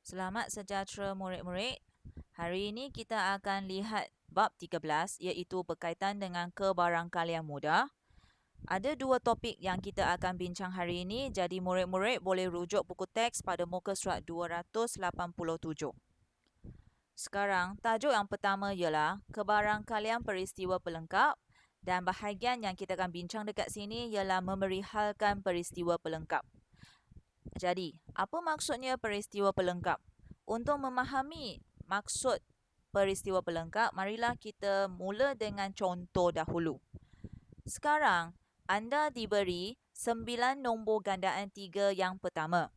Selamat sejahtera murid-murid. Hari ini kita akan lihat bab 13 iaitu berkaitan dengan kebarangkalian mudah. Ada dua topik yang kita akan bincang hari ini, jadi murid-murid boleh rujuk buku teks pada muka surat 287. Sekarang, tajuk yang pertama ialah kebarangkalian peristiwa pelengkap dan bahagian yang kita akan bincang dekat sini ialah memerihalkan peristiwa pelengkap. Jadi, apa maksudnya peristiwa pelengkap? Untuk memahami maksud peristiwa pelengkap, marilah kita mula dengan contoh dahulu. Sekarang, anda diberi 9 nombor gandaan 3 yang pertama.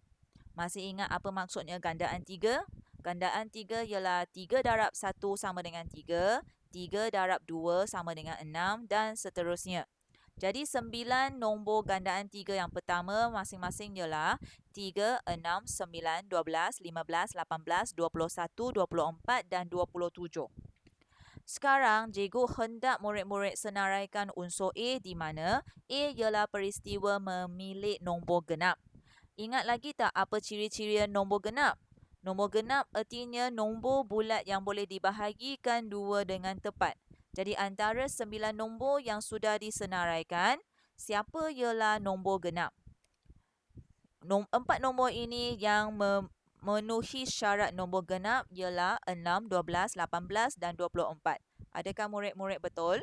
Masih ingat apa maksudnya gandaan 3? Gandaan 3 ialah 3 darab 1 sama dengan 3, 3 darab 2 sama dengan 6 dan seterusnya. Jadi 9 nombor gandaan 3 yang pertama masing-masing ialah 3, 6, 9, 12, 15, 18, 21, 24 dan 27. Sekarang, cikgu hendak murid-murid senaraikan unsur A di mana A ialah peristiwa memilih nombor genap. Ingat lagi tak apa ciri-ciri nombor genap? Nombor genap artinya nombor bulat yang boleh dibahagikan dua dengan tepat. Jadi antara 9 nombor yang sudah disenaraikan, siapa ialah nombor genap? 4 nombor ini yang memenuhi syarat nombor genap ialah 6, 12, 18 dan 24. Adakah murid-murid betul?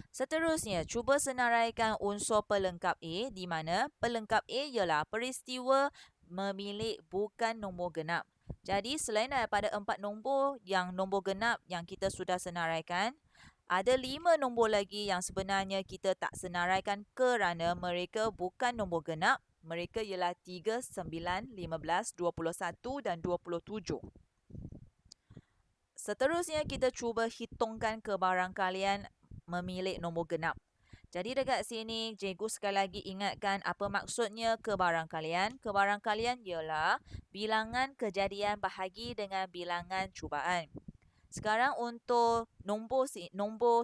Seterusnya, cuba senaraikan unsur pelengkap A di mana pelengkap A ialah peristiwa memilih bukan nombor genap. Jadi, selain daripada 4 nombor yang nombor genap yang kita sudah senaraikan, ada 5 nombor lagi yang sebenarnya kita tak senaraikan kerana mereka bukan nombor genap. Mereka ialah 3, 9, 15, 21 dan 27. Seterusnya, kita cuba hitungkan kebarangkalian memilih nombor genap. Jadi dekat sini, cikgu sekali lagi ingatkan apa maksudnya kebarangkalian. Kebarangkalian ialah bilangan kejadian bahagi dengan bilangan cubaan. Sekarang untuk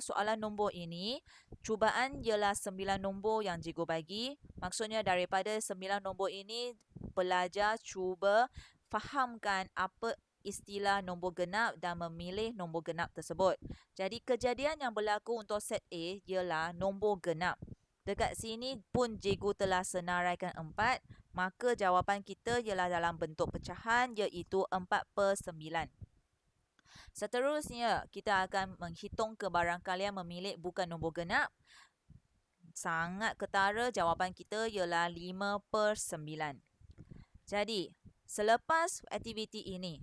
soalan nombor ini, cubaan ialah 9 nombor yang cikgu bagi. Maksudnya daripada 9 nombor ini, pelajar cuba fahamkan apa istilah nombor genap dan memilih nombor genap tersebut. Jadi kejadian yang berlaku untuk set A ialah nombor genap. Dekat sini pun cikgu telah senaraikan 4, maka jawapan kita ialah dalam bentuk pecahan iaitu 4/9. Seterusnya, kita akan menghitung kebarangkalian memilih bukan nombor genap. Sangat ketara, jawapan kita ialah 5/9. Jadi, selepas aktiviti ini,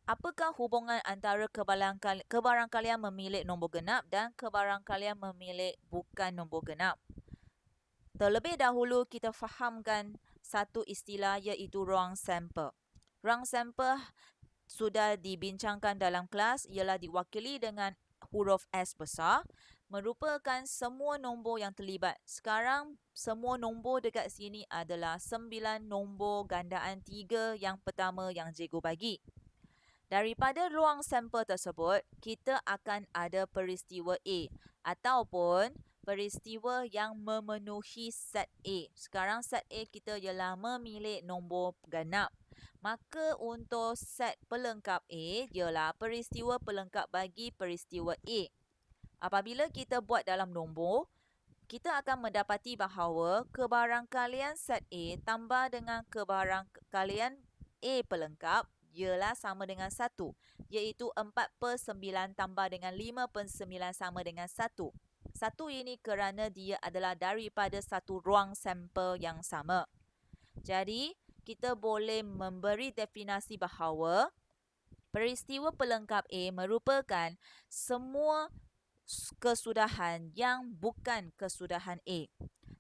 apakah hubungan antara kebarangkalian memilih nombor genap dan kebarangkalian memilih bukan nombor genap? Terlebih dahulu, kita fahamkan satu istilah iaitu ruang sampel. Ruang sampel sudah dibincangkan dalam kelas ialah diwakili dengan huruf S besar, merupakan semua nombor yang terlibat. Sekarang, semua nombor dekat sini adalah 9 nombor gandaan 3 yang pertama yang cikgu bagi. Daripada ruang sampel tersebut, kita akan ada peristiwa A ataupun peristiwa yang memenuhi set A. Sekarang set A kita ialah memilih nombor genap. Maka untuk set pelengkap A ialah peristiwa pelengkap bagi peristiwa A. Apabila kita buat dalam nombor, kita akan mendapati bahawa kebarangkalian set A tambah dengan kebarangkalian A pelengkap ialah sama dengan 1, iaitu 4/9 tambah dengan 5/9 sama dengan 1. 1 ini kerana dia adalah daripada satu ruang sampel yang sama. Jadi, kita boleh memberi definisi bahawa peristiwa pelengkap A merupakan semua kesudahan yang bukan kesudahan A.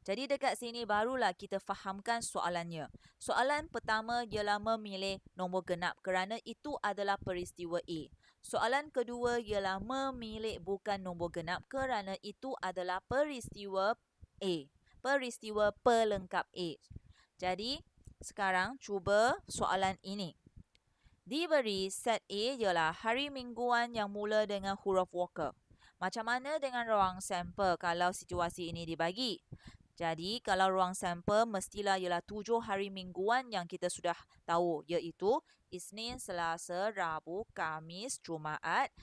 Jadi dekat sini barulah kita fahamkan soalannya. Soalan pertama ialah memilih nombor genap kerana itu adalah peristiwa A. Soalan kedua ialah memilih bukan nombor genap kerana itu adalah peristiwa A. Peristiwa pelengkap A. Jadi, sekarang cuba soalan ini. Diberi set A ialah hari mingguan yang mula dengan huruf Walker. Macam mana dengan ruang sampel kalau situasi ini dibagi? Jadi kalau ruang sampel mestilah ialah 7 hari mingguan yang kita sudah tahu, iaitu Isnin, Selasa, Rabu, Khamis, Jumaat,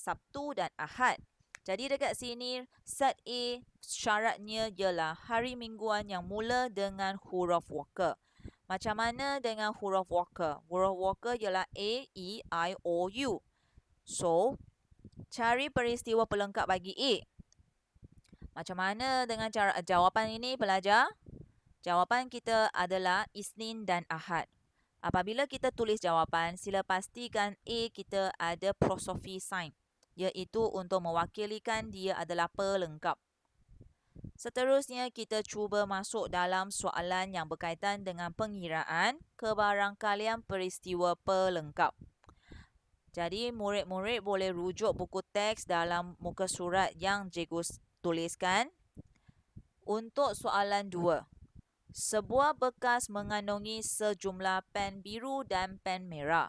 Sabtu dan Ahad. Jadi dekat sini set A syaratnya ialah hari mingguan yang mula dengan huruf Walker. Macam mana dengan huruf Walker? Huruf Walker ialah A, E, I, O, U. So, cari peristiwa pelengkap bagi A. Macam mana dengan cara jawapan ini pelajar? Jawapan kita adalah Isnin dan Ahad. Apabila kita tulis jawapan, sila pastikan A kita ada apostrophe sign, iaitu untuk mewakilikan dia adalah pelengkap. Seterusnya, kita cuba masuk dalam soalan yang berkaitan dengan pengiraan kebarangkalian peristiwa pelengkap. Jadi, murid-murid boleh rujuk buku teks dalam muka surat yang cikgu tuliskan. Untuk soalan 2. Sebuah bekas mengandungi sejumlah pen biru dan pen merah.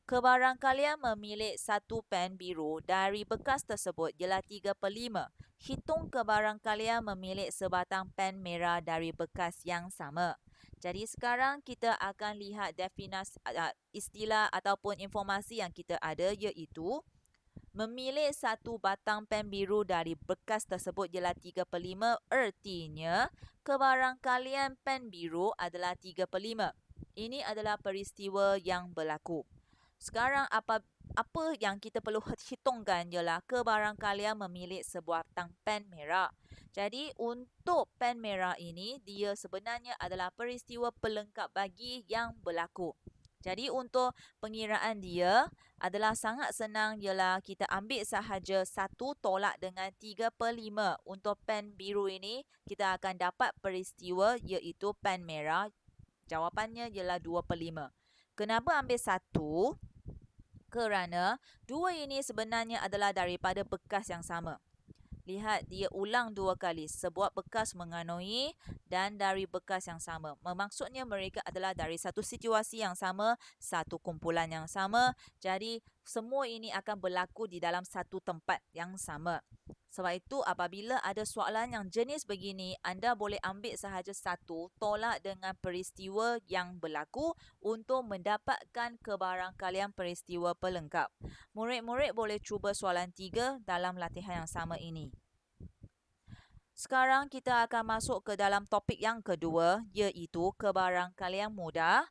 Kebarangkalian memilih satu pen biru dari bekas tersebut ialah 3/5. Hitung kebarangkalian memilih sebatang pen merah dari bekas yang sama. Jadi sekarang kita akan lihat definisi istilah ataupun informasi yang kita ada, iaitu memilih satu batang pen biru dari bekas tersebut ialah 3/5. Artinya kebarangkalian pen biru adalah 3/5. Ini adalah peristiwa yang berlaku. Sekarang apa yang kita perlu hitungkan ialah kebarangkalian memilih sebuah batang pen merah. Jadi untuk pen merah ini, dia sebenarnya adalah peristiwa pelengkap bagi yang berlaku. Jadi untuk pengiraan dia adalah sangat senang, ialah kita ambil sahaja 1 tolak dengan 3/5. Untuk pen biru ini kita akan dapat peristiwa iaitu pen merah. Jawapannya ialah 2/5. Kenapa ambil 1? Kerana 2 ini sebenarnya adalah daripada bekas yang sama. Lihat, dia ulang 2 kali. Sebuah bekas mengandungi dan dari bekas yang sama. Maksudnya mereka adalah dari satu situasi yang sama, satu kumpulan yang sama. Jadi semua ini akan berlaku di dalam satu tempat yang sama. Sebab itu apabila ada soalan yang jenis begini, anda boleh ambil sahaja 1 tolak dengan peristiwa yang berlaku untuk mendapatkan kebarangkalian peristiwa pelengkap. Murid-murid boleh cuba soalan 3 dalam latihan yang sama ini. Sekarang kita akan masuk ke dalam topik yang kedua, iaitu kebarangkalian mudah.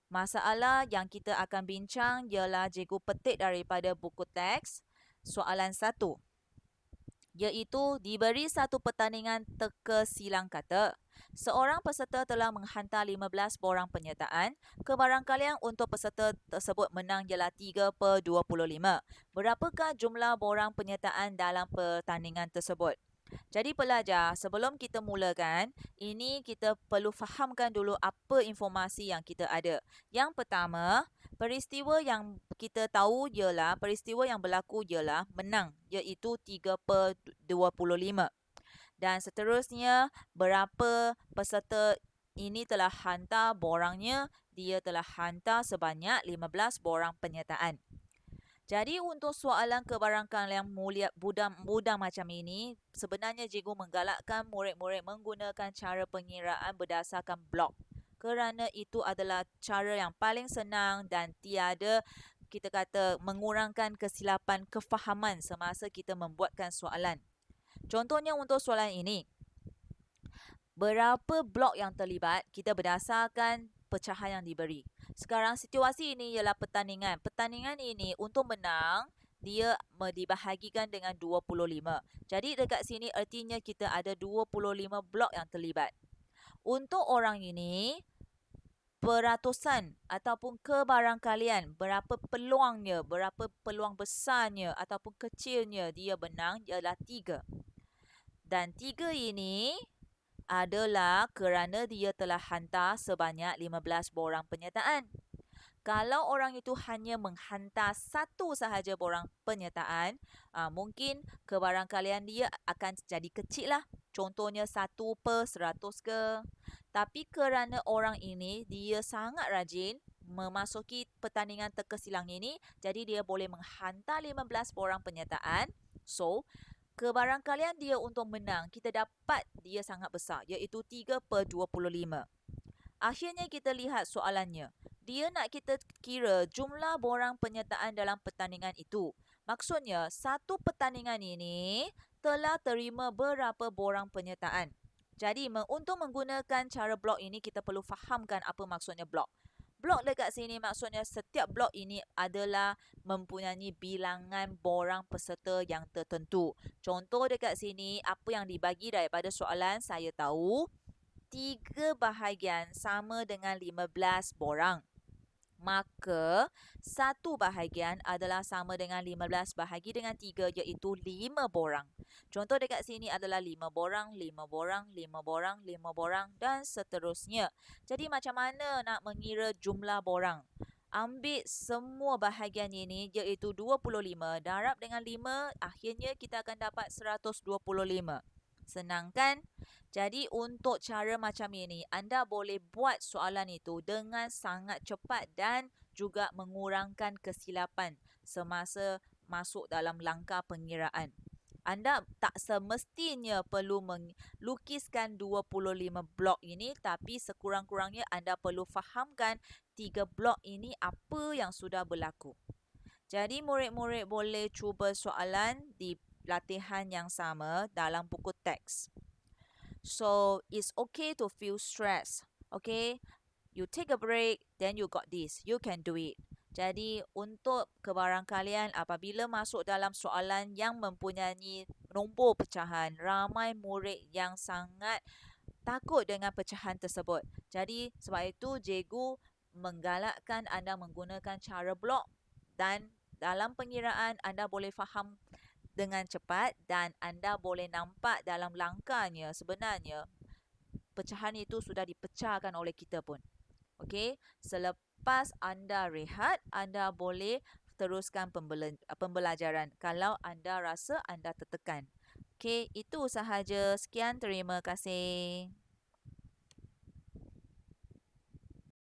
Masalah yang kita akan bincang ialah cikgu petik daripada buku teks. Soalan 1, iaitu diberi satu pertandingan teka silang kata. Seorang peserta telah menghantar 15 borang penyertaan. Kebarangkalian untuk peserta tersebut menang ialah 3/25. Berapakah jumlah borang penyertaan dalam pertandingan tersebut? Jadi pelajar, sebelum kita mulakan, ini kita perlu fahamkan dulu apa informasi yang kita ada. Yang pertama, peristiwa yang kita tahu ialah, peristiwa yang berlaku ialah menang, iaitu 3/25. Dan seterusnya, berapa peserta ini telah hantar borangnya? Dia telah hantar sebanyak 15 borang penyertaan. Jadi untuk soalan kebarangkalian mudah macam ini, sebenarnya cikgu menggalakkan murid-murid menggunakan cara pengiraan berdasarkan blok. Kerana itu adalah cara yang paling senang dan tiada, kita kata, mengurangkan kesilapan kefahaman semasa kita membuatkan soalan. Contohnya untuk soalan ini, berapa blok yang terlibat, kita berdasarkan pecahan yang diberi. Sekarang situasi ini ialah pertandingan. Pertandingan ini untuk menang, dia dibahagikan dengan 25. Jadi dekat sini artinya kita ada 25 blok yang terlibat. Untuk orang ini, peratusan ataupun kebarangkalian, berapa peluangnya, berapa peluang besarnya ataupun kecilnya dia menang ialah 3. Dan 3 ini adalah kerana dia telah hantar sebanyak 15 borang penyertaan. Kalau orang itu hanya menghantar 1 sahaja borang penyertaan, mungkin kebarangkalian dia akan jadi kecil lah. Contohnya 1/100 ke. Tapi kerana orang ini dia sangat rajin memasuki pertandingan teka silang ini, jadi dia boleh menghantar 15 borang penyertaan. So, kebarangkalian dia untuk menang, kita dapat dia sangat besar, iaitu 3/25. Akhirnya kita lihat soalannya. Dia nak kita kira jumlah borang penyertaan dalam pertandingan itu. Maksudnya, satu pertandingan ini telah terima berapa borang penyertaan. Jadi, untuk menggunakan cara blok ini, kita perlu fahamkan apa maksudnya blok. Blok dekat sini maksudnya setiap blok ini adalah mempunyai bilangan borang peserta yang tertentu. Contoh dekat sini, apa yang dibagi daripada soalan saya tahu, 3 bahagian sama dengan 15 borang. Maka, 1 bahagian adalah sama dengan 15 bahagi dengan 3, iaitu 5 borang. Contoh dekat sini adalah 5 borang, 5 borang, 5 borang, 5 borang dan seterusnya. Jadi macam mana nak mengira jumlah borang? Ambil semua bahagian ini iaitu 25, darab dengan 5, akhirnya kita akan dapat 125. Senang kan? Jadi untuk cara macam ini, anda boleh buat soalan itu dengan sangat cepat dan juga mengurangkan kesilapan semasa masuk dalam langkah pengiraan. Anda tak semestinya perlu melukiskan 25 blok ini, tapi sekurang-kurangnya anda perlu fahamkan 3 blok ini apa yang sudah berlaku. Jadi murid-murid boleh cuba soalan di latihan yang sama dalam buku teks. So, it's okay to feel stress. Okay? You take a break, then you got this. You can do it. Jadi, untuk kebarangkalian apabila masuk dalam soalan yang mempunyai nombor pecahan, ramai murid yang sangat takut dengan pecahan tersebut. Jadi, sebab itu cikgu menggalakkan anda menggunakan cara blok dan dalam pengiraan anda boleh faham dengan cepat dan anda boleh nampak dalam langkahnya sebenarnya pecahan itu sudah dipecahkan oleh kita pun. Okey, selepas anda rehat, anda boleh teruskan pembelajaran kalau anda rasa anda tertekan. Okey, itu sahaja. Sekian, terima kasih.